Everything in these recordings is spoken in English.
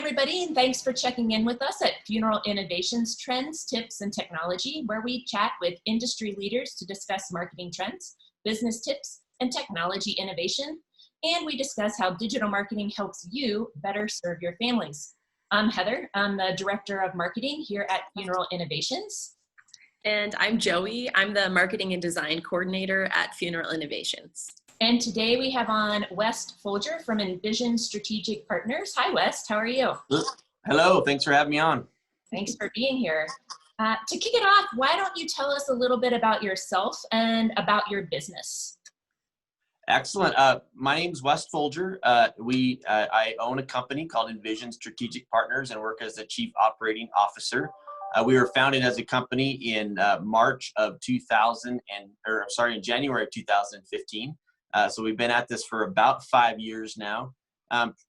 everybody, and thanks for checking in with us at Funeral Innovations Trends, Tips, and Technology, where we chat with industry leaders to discuss marketing trends, business tips, and technology innovation. And we discuss how digital marketing helps you better serve your families. I'm Heather. I'm the Director of Marketing here at Funeral Innovations. And I'm Joey. I'm the Marketing and Design Coordinator at Funeral Innovations. And today we have on West Foulger from Envision Strategic Partners. Hi, West. How are you? Hello. Thanks for having me on. Thanks for being here. To kick it off, why don't you tell us a little bit about yourself and about your business? Excellent. My name's West Foulger. I own a company called Envision Strategic Partners and work as the Chief Operating Officer. We were founded as a company in January of 2015. So we've been at this for about 5 years now.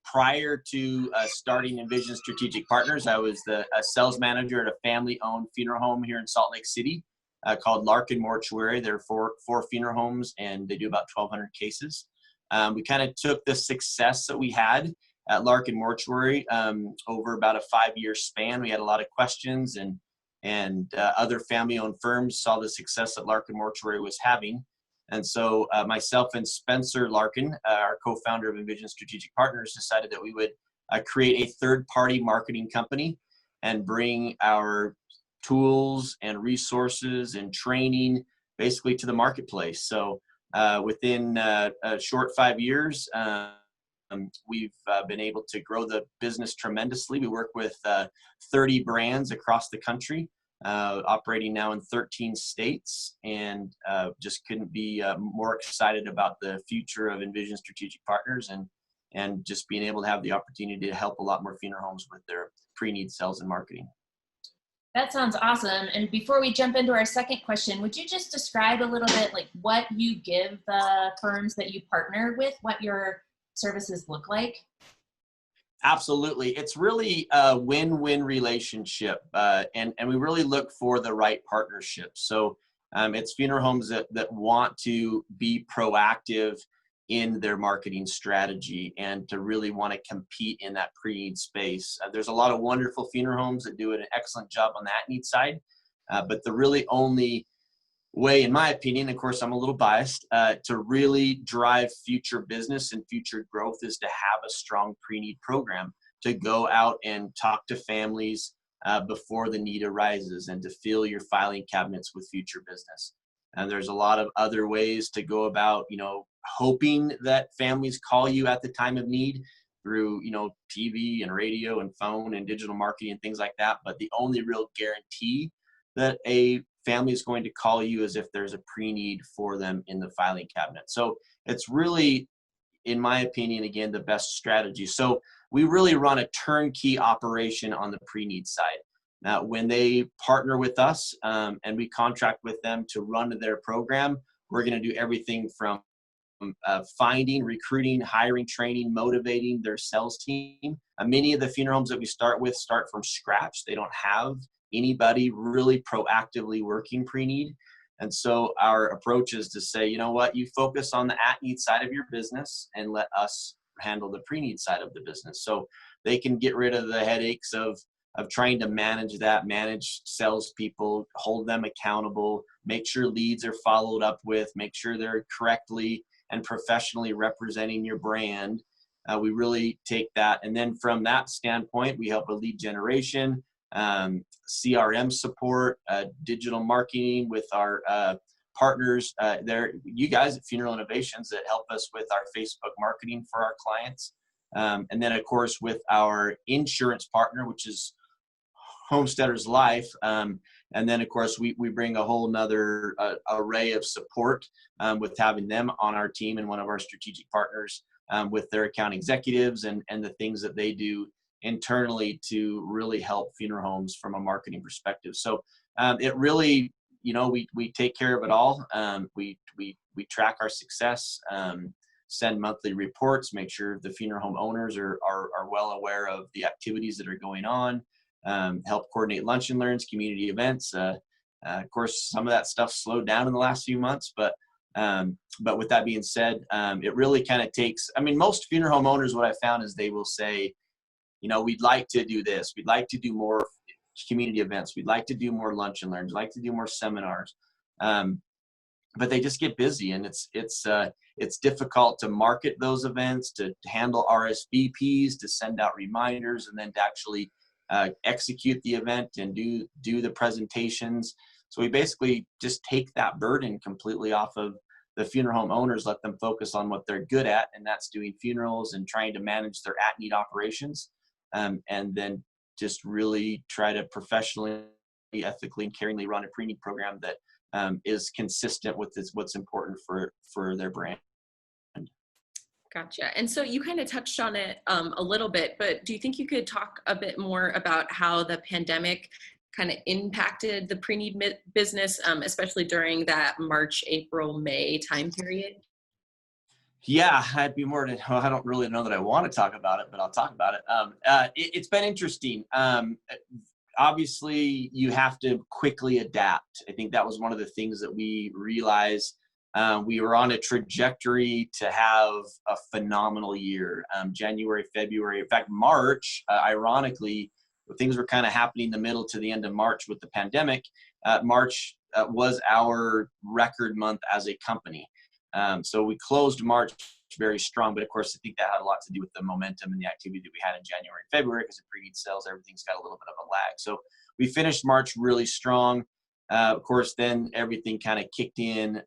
Prior to starting Envision Strategic Partners, I was a sales manager at a family-owned funeral home here in Salt Lake City called Larkin Mortuary. There are four funeral homes, and they do about 1,200 cases. We kind of took the success that we had at Larkin Mortuary over about a 5-year span. We had a lot of questions, and other family-owned firms saw the success that Larkin Mortuary was having. And so myself and Spencer Larkin, our co-founder of Envision Strategic Partners, decided that we would create a third-party marketing company and bring our tools and resources and training basically to the marketplace. So within a short 5 years, we've been able to grow the business tremendously. We work with 30 brands across the country. Operating now in 13 states, and just couldn't be more excited about the future of Envision Strategic Partners and just being able to have the opportunity to help a lot more funeral homes with their pre-need sales and marketing. That sounds awesome. And before we jump into our second question, would you just describe a little bit like what you give the firms that you partner with, what your services look like? Absolutely. It's really a win-win relationship, and we really look for the right partnerships. So it's funeral homes that want to be proactive in their marketing strategy and to really want to compete in that pre-need space. There's a lot of wonderful funeral homes that do an excellent job on that need side, but the really only way, in my opinion, of course, I'm a little biased, to really drive future business and future growth is to have a strong pre-need program, to go out and talk to families before the need arises and to fill your filing cabinets with future business. And there's a lot of other ways to go about, hoping that families call you at the time of need through, TV and radio and phone and digital marketing and things like that. But the only real guarantee that a family is going to call you as if there's a pre-need for them in the filing cabinet. So it's really, in my opinion, again, the best strategy. So we really run a turnkey operation on the pre-need side. Now, when they partner with us and we contract with them to run their program, we're going to do everything from finding, recruiting, hiring, training, motivating their sales team. Many of the funeral homes that we start with start from scratch. They don't have anybody really proactively working pre-need. And so our approach is to say, you know what, you focus on the at-need side of your business and let us handle the pre-need side of the business. So they can get rid of the headaches of trying to manage salespeople, hold them accountable, make sure leads are followed up with, make sure they're correctly and professionally representing your brand. We really take that. And then from that standpoint, we help with lead generation, CRM support, digital marketing with our partners there. You guys at Funeral Innovations that help us with our Facebook marketing for our clients. And then, of course, with our insurance partner, which is Homesteaders Life. And then, of course, we bring a whole nother array of support with having them on our team and one of our strategic partners with their account executives and the things that they do internally to really help funeral homes from a marketing perspective. So it really, we take care of it all. We track our success, send monthly reports, make sure the funeral home owners are well aware of the activities that are going on, help coordinate lunch and learns, community events. Of course, some of that stuff slowed down in the last few months, but with that being said, it really kind of takes, most funeral home owners, what I found is they will say, we'd like to do this. We'd like to do more community events. We'd like to do more lunch and learns. We'd like to do more seminars. But they just get busy, and it's difficult to market those events, to handle RSVPs, to send out reminders, and then to actually execute the event and do the presentations. So we basically just take that burden completely off of the funeral home owners, let them focus on what they're good at, and that's doing funerals and trying to manage their at-need operations, and then just really try to professionally, ethically, and caringly run a pre-need program that is consistent with what's important for their brand. Gotcha. And so you kind of touched on it a little bit, but do you think you could talk a bit more about how the pandemic kind of impacted the pre-need business, especially during that March, April, May time period? Yeah, I'd be more than, well, I don't really know that I want to talk about it, but I'll talk about it. It's been interesting. Obviously, you have to quickly adapt. I think that was one of the things that we realized. We were on a trajectory to have a phenomenal year. January, February, in fact, March, ironically, things were kind of happening the middle to the end of March with the pandemic. March was our record month as a company. So we closed March very strong, but of course, I think that had a lot to do with the momentum and the activity that we had in January and February, because of pre-need sales, everything's got a little bit of a lag. So we finished March really strong. Of course, then everything kind of kicked in.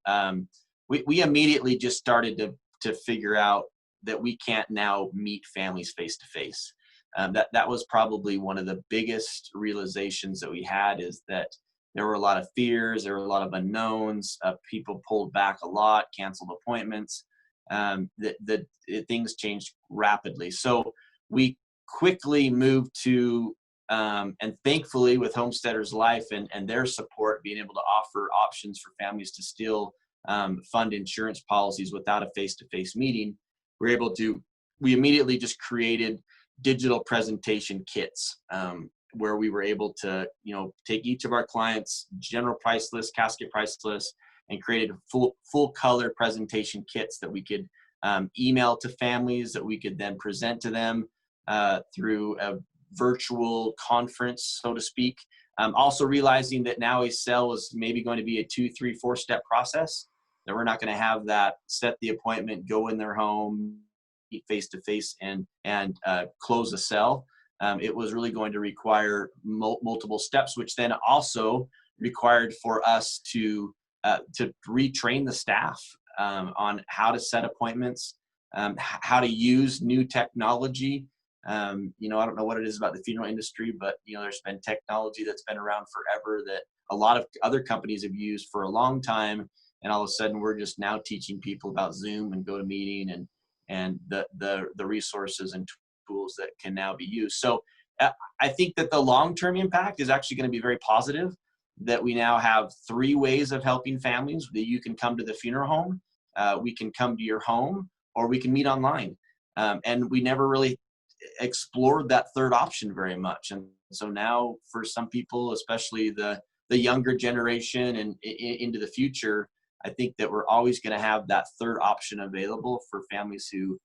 We immediately just started to figure out that we can't now meet families face to face. That was probably one of the biggest realizations that we had, is that there were a lot of fears, there were a lot of unknowns. People pulled back a lot, canceled appointments. Things changed rapidly. So we quickly moved to, and thankfully with Homesteaders Life and their support, being able to offer options for families to still fund insurance policies without a face-to-face meeting, we immediately just created digital presentation kits, where we were able to, take each of our clients' general price list, casket price list, and created full color presentation kits that we could email to families, that we could then present to them through a virtual conference, so to speak. Also realizing that now a sale is maybe going to be a 2, 3, 4-step process, that we're not going to have that set the appointment, go in their home, meet face to face, and close a sale. It was really going to require multiple steps, which then also required for us to retrain the staff on how to set appointments, how to use new technology. I don't know what it is about the funeral industry, but there's been technology that's been around forever that a lot of other companies have used for a long time, and all of a sudden we're just now teaching people about Zoom and GoToMeeting and the resources and tools that can now be used. So I think that the long-term impact is actually going to be very positive, that we now have 3 ways of helping families. That you can come to the funeral home, we can come to your home, or we can meet online. And we never really explored that third option very much. And so now for some people, especially the younger generation and into the future, I think that we're always going to have that third option available for families who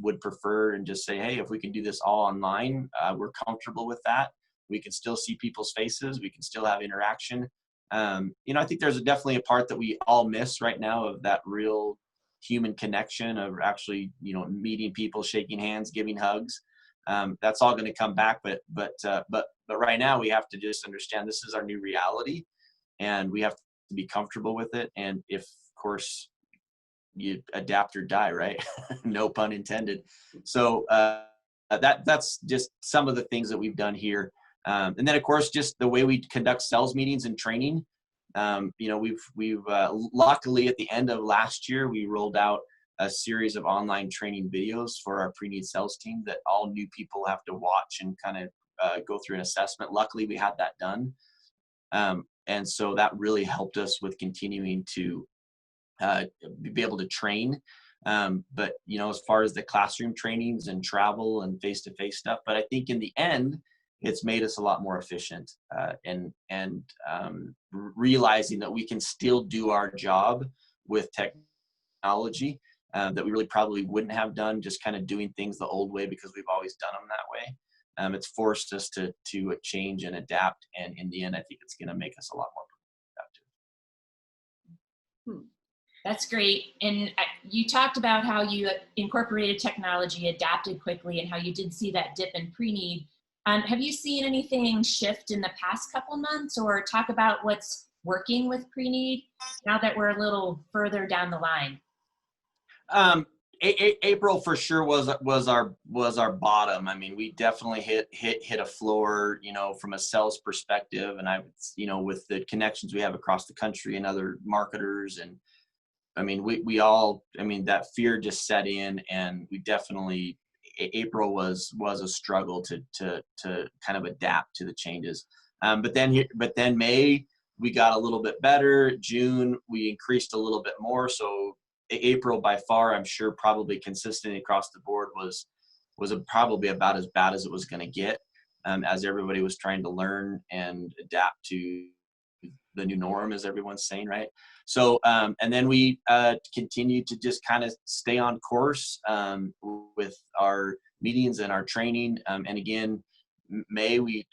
would prefer and just say, hey, if we can do this all online, we're comfortable with that. We can still see people's faces. We can still have interaction. I think there's definitely a part that we all miss right now, of that real human connection, of actually, meeting people, shaking hands, giving hugs. That's all going to come back. But right now we have to just understand this is our new reality, and we have to be comfortable with it. And if, of course, you adapt or die, right? No pun intended. So that's just some of the things that we've done here. And then, of course, just the way we conduct sales meetings and training. We've luckily at the end of last year, we rolled out a series of online training videos for our pre-need sales team that all new people have to watch and kind of go through an assessment. Luckily, we had that done. And so that really helped us with continuing to be able to train. But, as far as the classroom trainings and travel and face-to-face stuff, but I think in the end, it's made us a lot more efficient, and realizing that we can still do our job with technology that we really probably wouldn't have done, just kind of doing things the old way because we've always done them that way. it's forced us to change and adapt. And in the end, I think it's going to make us a lot more productive. That's great. And you talked about how you incorporated technology, adapted quickly, and how you did see that dip in pre-need. Have you seen anything shift in the past couple months, or talk about what's working with pre-need now that we're a little further down the line? April for sure was our bottom. I mean, we definitely hit a floor, from a sales perspective, and with the connections we have across the country and other marketers, and I mean, that fear just set in, and we definitely, April was a struggle to kind of adapt to the changes. But then May, we got a little bit better. June, we increased a little bit more. So April, by far, I'm sure probably consistently across the board was probably about as bad as it was going to get, as everybody was trying to learn and adapt to the new norm, as everyone's saying, right? So, and then we continued to just kind of stay on course with our meetings and our training. And again, May we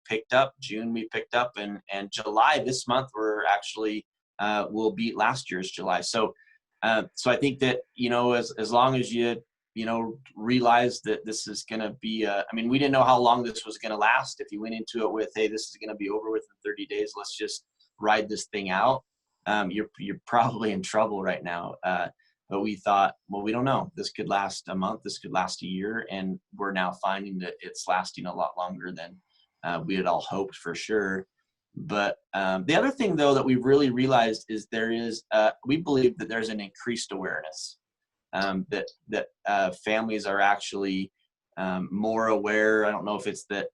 picked up, June we picked up, and July, this month, we're actually we'll beat last year's July. So I think that, as long as you realize that this is going to be, I mean, we didn't know how long this was going to last. If you went into it with, hey, this is going to be over within 30 days, let's just ride this thing out, you're probably in trouble right now. But we thought, well, we don't know. This could last a month. This could last a year. And we're now finding that it's lasting a lot longer than we had all hoped, for sure. But the other thing, though, that we've really realized is we believe that there's an increased awareness, that families are actually more aware. I don't know if it's that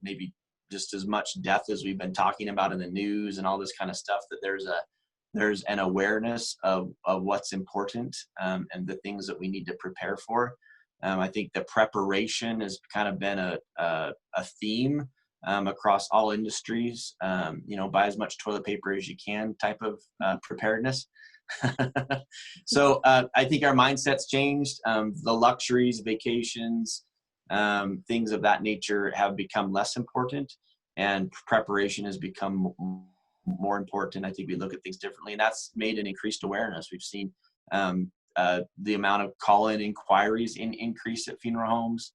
maybe just as much death as we've been talking about in the news and all this kind of stuff, that there's an awareness of what's important and the things that we need to prepare for. I think the preparation has kind of been a theme across all industries. Buy as much toilet paper as you can type of preparedness. So I think our mindset's changed. The luxuries, vacations, things of that nature have become less important, and preparation has become more important. I think we look at things differently, and that's made an increased awareness. We've seen the amount of call-in inquiries increase at funeral homes.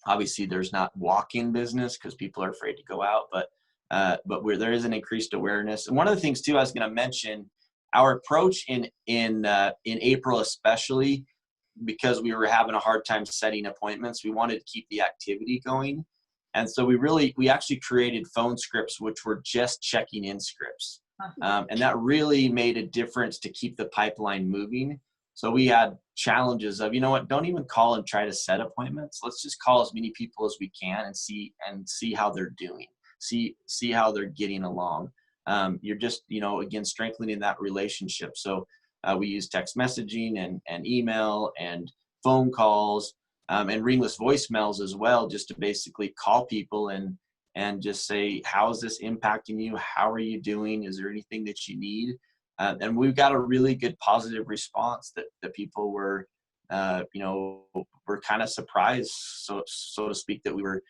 Obviously, there's not walk-in business because people are afraid to go out, but there is an increased awareness. And one of the things too, I was going to mention, our approach in April, especially because we were having a hard time setting appointments, we wanted to keep the activity going. And so we actually created phone scripts, which were just checking in scripts. And that really made a difference to keep the pipeline moving. So we had challenges of, don't even call and try to set appointments. Let's just call as many people as we can and see how they're doing, see how they're getting along. You're just, again, strengthening that relationship. So we use text messaging and email and phone calls and ringless voicemails as well, just to basically call people and just say, how is this impacting you? How are you doing? Is there anything that you need? And we've got a really good positive response that people were, were kind of surprised, so to speak, that we were,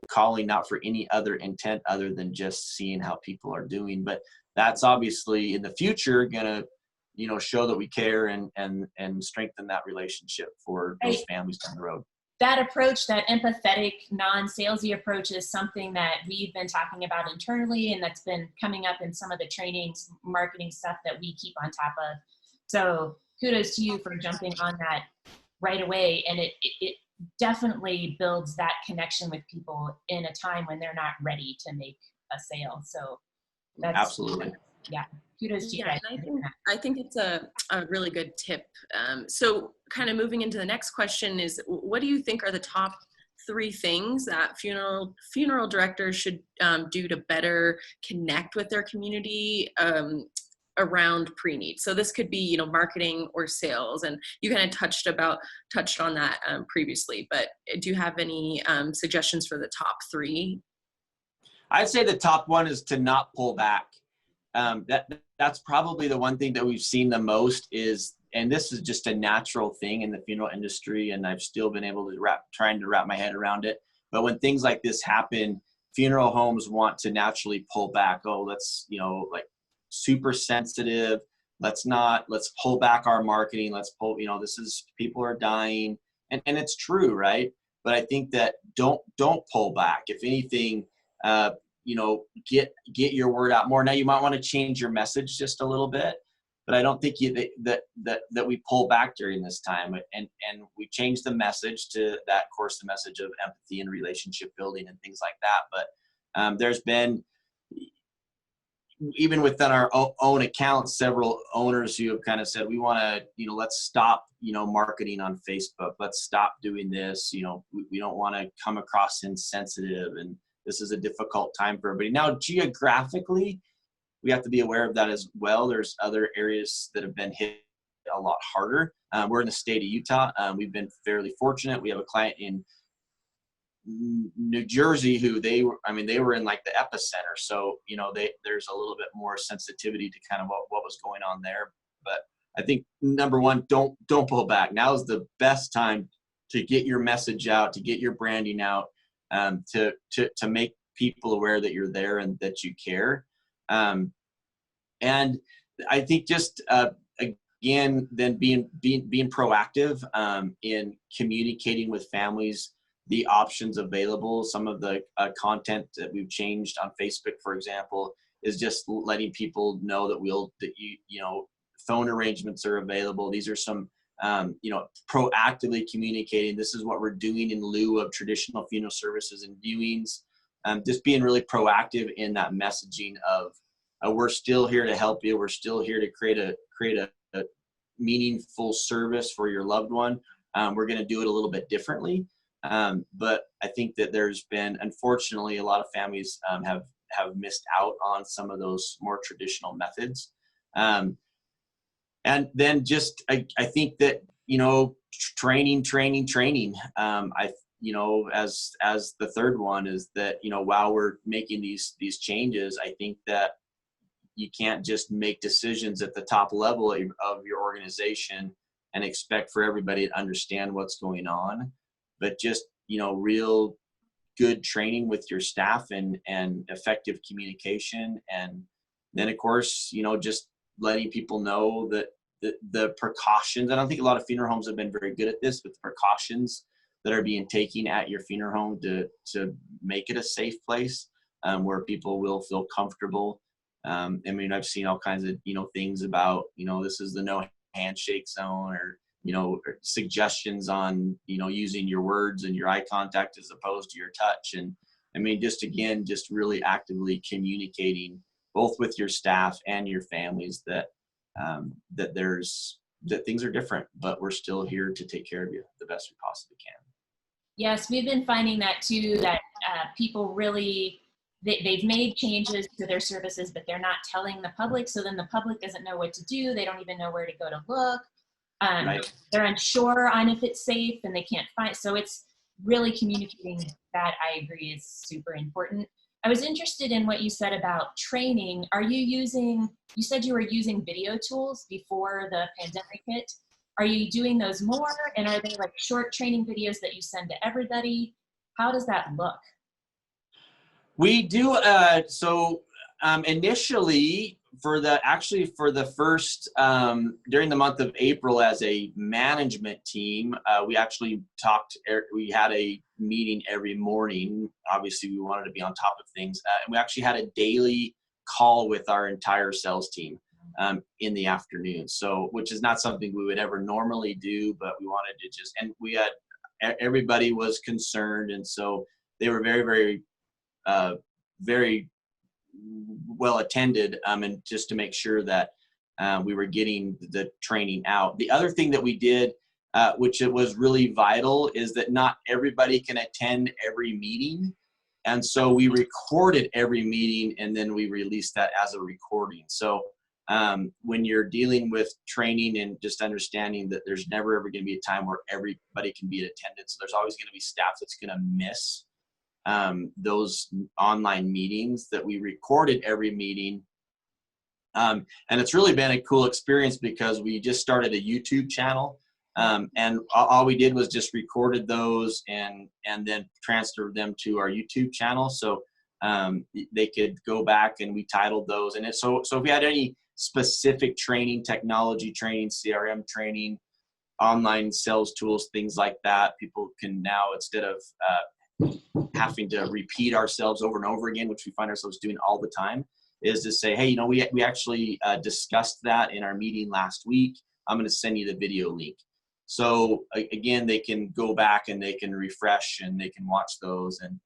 calling not for any other intent other than just seeing how people are doing. But that's obviously in the future going to, show that we care and strengthen that relationship for those families down the road. That approach, that empathetic, non-salesy approach, is something that we've been talking about internally, and that's been coming up in some of the trainings, marketing stuff that we keep on top of. So kudos to you for jumping on that right away. And it definitely builds that connection with people in a time when they're not ready to make a sale. So that's absolutely. Yeah. Kudos to you guys. I think it's a really good tip. So kind of moving into the next question is, what do you think are the top 3 things that funeral directors should do to better connect with their community around pre-need? So this could be, marketing or sales, and you kind of touched on that previously, but do you have any suggestions for the top 3? I'd say the top one is to not pull back. That's probably the one thing that we've seen the most is and this is just a natural thing in the funeral industry, and I've still been able to trying to wrap my head around it. But when things like this happen, funeral homes want to naturally pull back. Oh, let's, like super sensitive. Let's pull back our marketing. Let's pull, people are dying. And it's true, right? But I think that don't pull back. If anything, get your word out more. Now you might want to change your message just a little bit, but I don't think that we pull back during this time, and we change the message to that, of course, the message of empathy and relationship building and things like that. But there's been, even within our own accounts, several owners who have kind of said, we want to, let's stop, marketing on Facebook. Let's stop doing this. We don't want to come across insensitive, and this is a difficult time for everybody. Now, geographically, we have to be aware of that as well. There's other areas that have been hit a lot harder. We're in the state of Utah. We've been fairly fortunate. We have a client in New Jersey who they were in like the epicenter. So, there's a little bit more sensitivity to kind of what was going on there. But I think number one, don't pull back. Now is the best time to get your message out, to get your branding out, to make people aware that you're there and that you care. And I think just, again, then being proactive, in communicating with families the options available. Some of the content that we've changed on Facebook, for example, is just letting people know that phone arrangements are available. These are some, proactively communicating. This is what we're doing in lieu of traditional funeral services and viewings. Just being really proactive in that messaging of, we're still here to help you. We're still here to create a meaningful service for your loved one. We're going to do it a little bit differently. But I think that there's been, unfortunately, a lot of families have missed out on some of those more traditional methods. And then just, I think that, training. As the third one is that, while we're making these changes, I think that you can't just make decisions at the top level of your organization and expect for everybody to understand what's going on, but just, real good training with your staff and effective communication. And then, of course, just letting people know that the precautions, I don't think a lot of funeral homes have been very good at this, but the precautions that are being taken at your funeral home to make it a safe place, where people will feel comfortable. I've seen all kinds of, things about, this is the no handshake zone, or, suggestions on, using your words and your eye contact as opposed to your touch. And just really actively communicating both with your staff and your families that things are different, but we're still here to take care of you the best we possibly can. Yes, we've been finding that too, that people really, they've made changes to their services, but they're not telling the public. So then the public doesn't know what to do. They don't even know where to go to look. Right. They're unsure on if it's safe and they can't find. So it's really communicating that, I agree, is super important. I was interested in what you said about training. You said you were using video tools before the pandemic hit. Are you doing those more? And are they like short training videos that you send to everybody? How does that look? We do, initially for the first, during the month of April as a management team, we actually we had a meeting every morning. Obviously we wanted to be on top of things. And we actually had a daily call with our entire sales team in the afternoon. So, which is not something we would ever normally do, but we wanted to and we had, everybody was concerned. And so they were very, very, very well attended, and just to make sure that we were getting the training out. The other thing that we did, which it was really vital, is that not everybody can attend every meeting. And so we recorded every meeting and then we released that as a recording. So when you're dealing with training and just understanding that there's never ever going to be a time where everybody can be in attendance. So there's always going to be staff that's going to miss those online meetings, that we recorded every meeting And it's really been a cool experience because we just started a YouTube channel. And all we did was just recorded those and then transferred them to our YouTube channel. So they could go back, and we titled those. And so if we had any specific training, technology training, CRM training, online sales tools, things like that, people can now, instead of having to repeat ourselves over and over again, which we find ourselves doing all the time, is to say, hey, we actually discussed that in our meeting last week. I'm going to send you the video link. So again, they can go back and they can refresh and they can watch those, and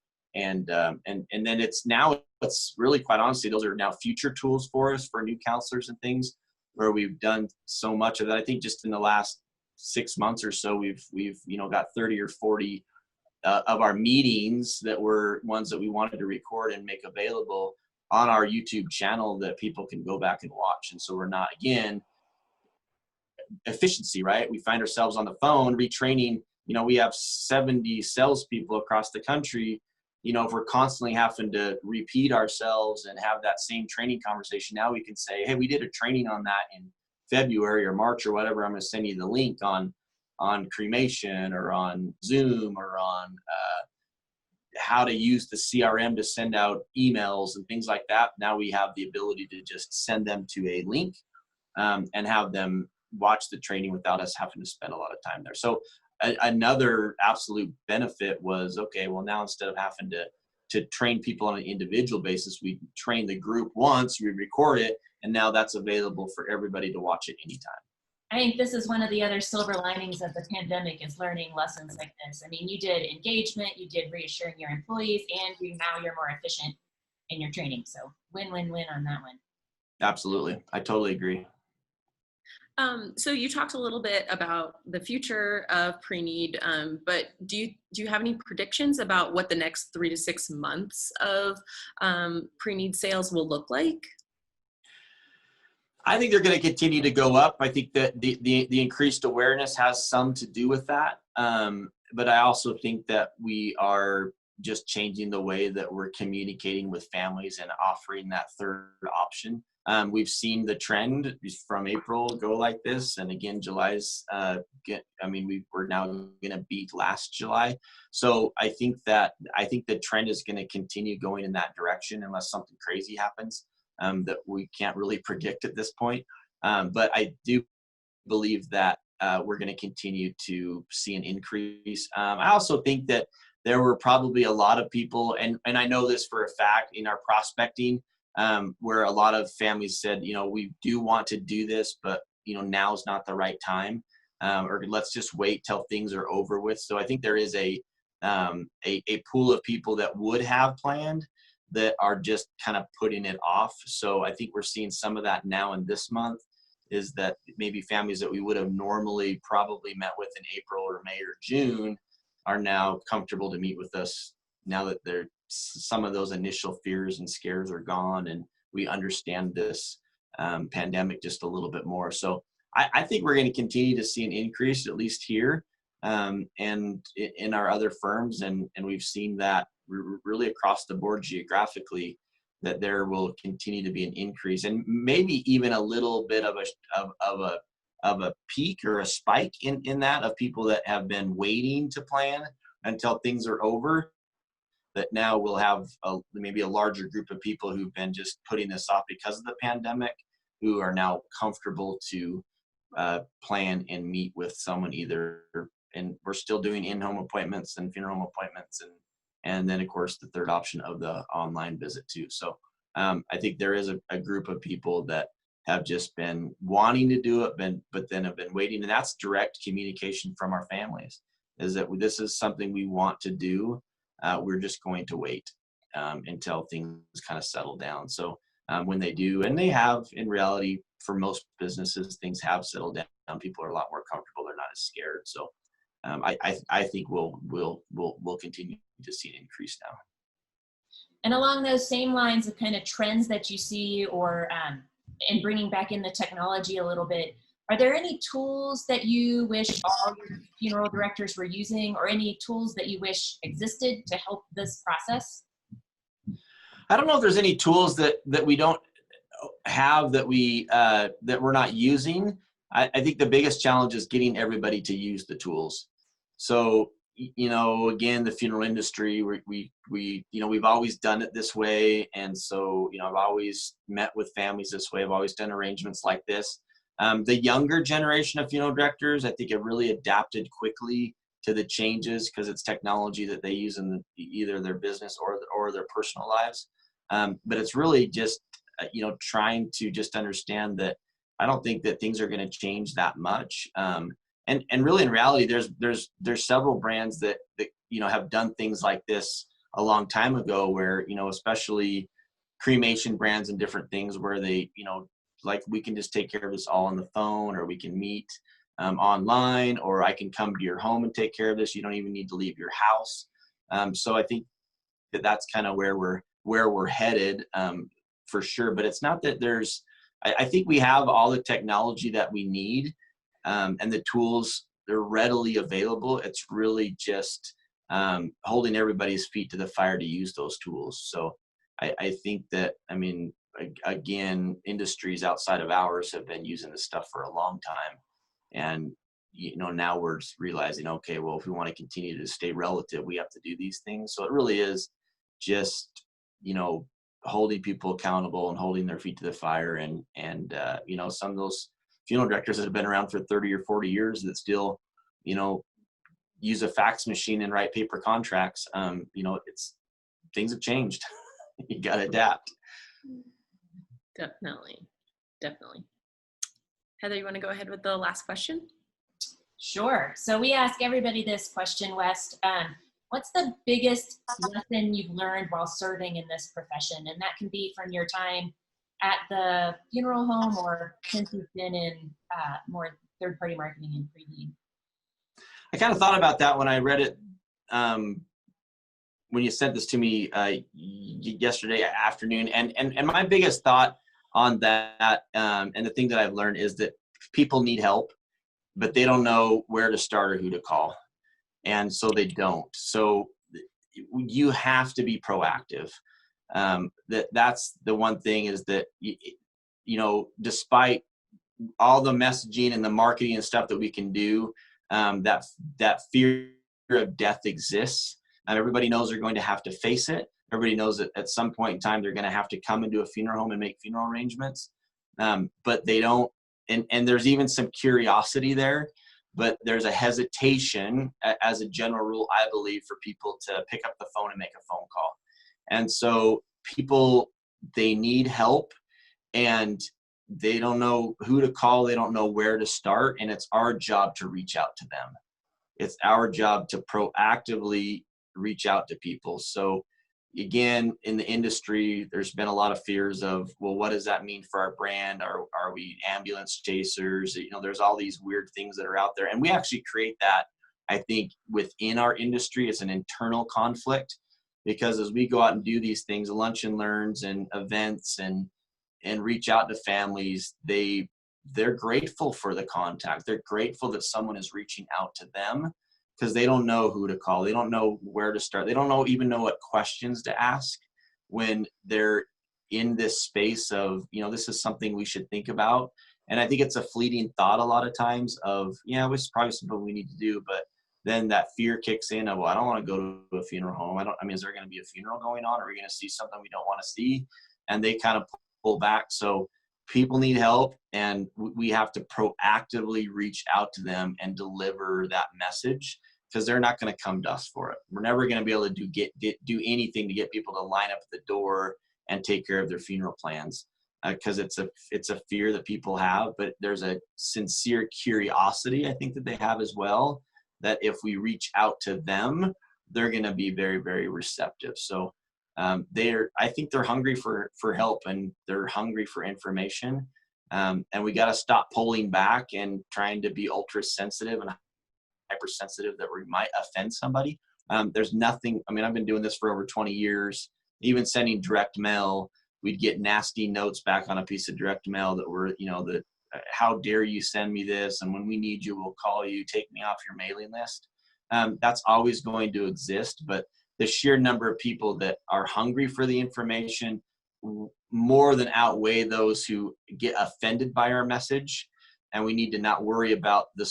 then it's really, quite honestly, those are now future tools for us, for new counselors and things, where we've done so much of that. I think just in the last 6 months or so, we've got 30 or 40 of our meetings that were ones that we wanted to record and make available on our YouTube channel that people can go back and watch. And so we're not, again, efficiency, right? We find ourselves on the phone retraining. We have 70 salespeople across the country. If we're constantly having to repeat ourselves and have that same training conversation, now we can say, hey, we did a training on that in February or March or whatever. I'm going to send you the link on cremation or on Zoom or on how to use the CRM to send out emails and things like that. Now we have the ability to just send them to a link and have them watch the training without us having to spend a lot of time there. So another absolute benefit was, okay, well, now instead of having to train people on an individual basis, we train the group once, we record it, and now that's available for everybody to watch it anytime. I think this is one of the other silver linings of the pandemic, is learning lessons like this. I mean, you did engagement, you did reassuring your employees, and now you're more efficient in your training. So win-win-win on that one. Absolutely. I totally agree. So you talked a little bit about the future of Preneed, but do you have any predictions about what the next 3 to 6 months of Preneed sales will look like? I think they're going to continue to go up. I think that the increased awareness has some to do with that. But I also think that we are just changing the way that we're communicating with families and offering that third option. We've seen the trend from April go like this, and again, July's. We're now going to beat last July. So I think the trend is going to continue going in that direction unless something crazy happens that we can't really predict at this point. But I do believe that we're going to continue to see an increase. I also think that there were probably a lot of people, and I know this for a fact, in our prospecting, where a lot of families said, we do want to do this, but now's not the right time, or let's just wait till things are over with. So I think there is a pool of people that would have planned that are just kind of putting it off. So I think we're seeing some of that now in this month, is that maybe families that we would have normally probably met with in April or May or June are now comfortable to meet with us now that some of those initial fears and scares are gone, and we understand this pandemic just a little bit more. So I think we're going to continue to see an increase, at least here and in our other firms, and we've seen that really across the board geographically, that there will continue to be an increase, and maybe even a little bit of a peak or a spike in that, of people that have been waiting to plan until things are over, that now we'll have maybe a larger group of people who've been just putting this off because of the pandemic, who are now comfortable to plan and meet with someone either. And we're still doing in-home appointments and funeral home appointments, and then of course the third option of the online visit too. So I think there is a group of people that have just been wanting to do it, but then have been waiting, and that's direct communication from our families, is that this is something we want to do. We're just going to wait until things kind of settle down. So when they do, and they have, in reality, for most businesses, things have settled down. People are a lot more comfortable. They're not as scared. So I think we'll continue to see an increase now. And along those same lines of kind of trends that you see, or and bringing back in the technology a little bit, are there any tools that you wish all your funeral directors were using, or any tools that you wish existed to help this process? I don't know if there's any tools that we don't have that we're not using. I think the biggest challenge is getting everybody to use the tools. So, again, the funeral industry, we've always done it this way. And so, I've always met with families this way. I've always done arrangements like this. The younger generation of funeral directors, I think, have really adapted quickly to the changes because it's technology that they use in either their business or their personal lives. But it's really just, trying to just understand that I don't think that things are going to change that much. And really, in reality, there's several brands that have done things like this a long time ago, where especially cremation brands and different things, where they like, we can just take care of this all on the phone, or we can meet online, or I can come to your home and take care of this. You don't even need to leave your house. So I think that that's kind of where we're headed, for sure. But it's not that I think we have all the technology that we need, and the tools, they're readily available. It's really just holding everybody's feet to the fire to use those tools. So I think that, again, industries outside of ours have been using this stuff for a long time. And, now we're just realizing, okay, well, if we want to continue to stay relative, we have to do these things. So it really is just, holding people accountable and holding their feet to the fire. And some of those funeral directors that have been around for 30 or 40 years that still, use a fax machine and write paper contracts. Things have changed. You got to adapt. Definitely. Heather, you want to go ahead with the last question? Sure. So we ask everybody this question, West. What's the biggest lesson you've learned while serving in this profession? And that can be from your time at the funeral home, or since you've been in more third-party marketing and Preneed. I kind of thought about that when I read it, when you sent this to me yesterday afternoon. And my biggest thought on that, and the thing that I've learned, is that people need help, but they don't know where to start or who to call. And so they don't. So you have to be proactive. That's the one thing, is that, despite all the messaging and the marketing and stuff that we can do, that fear of death exists. Everybody knows they're going to have to face it. Everybody knows that at some point in time, they're going to have to come into a funeral home and make funeral arrangements. But they don't, and there's even some curiosity there, but there's a hesitation, as a general rule, I believe, for people to pick up the phone and make a phone call. And so people, they need help, and they don't know who to call. They don't know where to start. And it's our job to reach out to them. It's our job to proactively reach out to people. So again, in the industry, there's been a lot of fears of, well, what does that mean for our brand? Are we ambulance chasers? There's all these weird things that are out there. And we actually create that, I think, within our industry. It's an internal conflict, because as we go out and do these things, lunch and learns and events, and reach out to families, they're grateful for the contact. They're grateful that someone is reaching out to them, because they don't know who to call. They don't know where to start. They don't even know what questions to ask when they're in this space of, this is something we should think about. And I think it's a fleeting thought a lot of times of, this is probably something we need to do. But then that fear kicks in of, well, I don't want to go to a funeral home. Is there going to be a funeral going on? Are we going to see something we don't want to see? And they kind of pull back. So people need help, and we have to proactively reach out to them and deliver that message, because they're not going to come to us for it. We're never going to be able to do anything to get people to line up at the door and take care of their funeral plans, because it's a fear that people have. But there's a sincere curiosity, I think, that they have as well, that if we reach out to them, they're going to be very, very receptive. So I think they're hungry for help, and they're hungry for information. And we got to stop pulling back and trying to be ultra sensitive and hypersensitive that we might offend somebody. There's nothing, I've been doing this for over 20 years, even sending direct mail. We'd get nasty notes back on a piece of direct mail that were, how dare you send me this? And when we need you, we'll call you, take me off your mailing list. That's always going to exist, but the sheer number of people that are hungry for the information, more than outweigh those who get offended by our message. And we need to not worry about the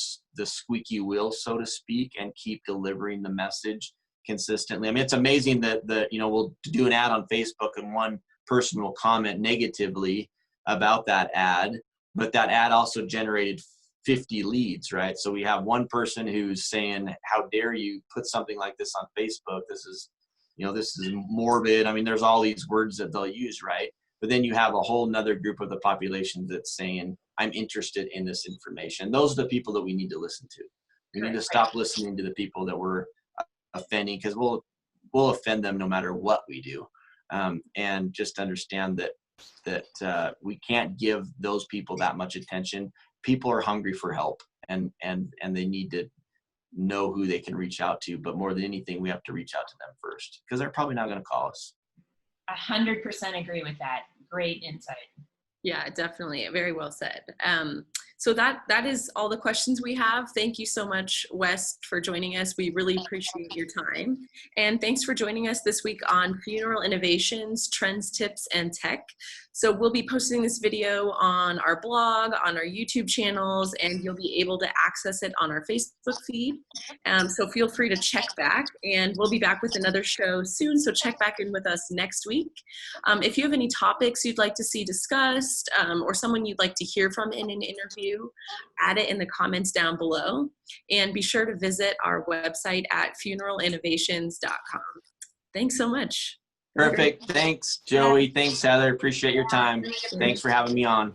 squeaky wheel, so to speak, and keep delivering the message consistently. I mean, it's amazing that we'll do an ad on Facebook and one person will comment negatively about that ad, but that ad also generated 50 leads, right? So we have one person who's saying, how dare you put something like this on Facebook? This is morbid. I mean, there's all these words that they'll use, right? But then you have a whole nother group of the population that's saying, I'm interested in this information. Those are the people that we need to listen to. We need to stop listening to the people that we're offending, because we'll offend them no matter what we do. And just understand that we can't give those people that much attention. People are hungry for help, and they need to know who they can reach out to. But more than anything, we have to reach out to them first, because they're probably not going to call us. 100% agree with that. Great insight. Yeah, definitely. Very well said. So that is all the questions we have. Thank you so much, Wes, for joining us. We really appreciate your time. And thanks for joining us this week on Funeral Innovations, Trends, Tips, and Tech. So we'll be posting this video on our blog, on our YouTube channels, and you'll be able to access it on our Facebook feed. So feel free to check back, and we'll be back with another show soon. So check back in with us next week. If you have any topics you'd like to see discussed, or someone you'd like to hear from in an interview, add it in the comments down below. And be sure to visit our website at funeralinnovations.com. Thanks so much. Perfect. Thanks, Joey. Thanks, Heather. Appreciate your time. Thanks for having me on.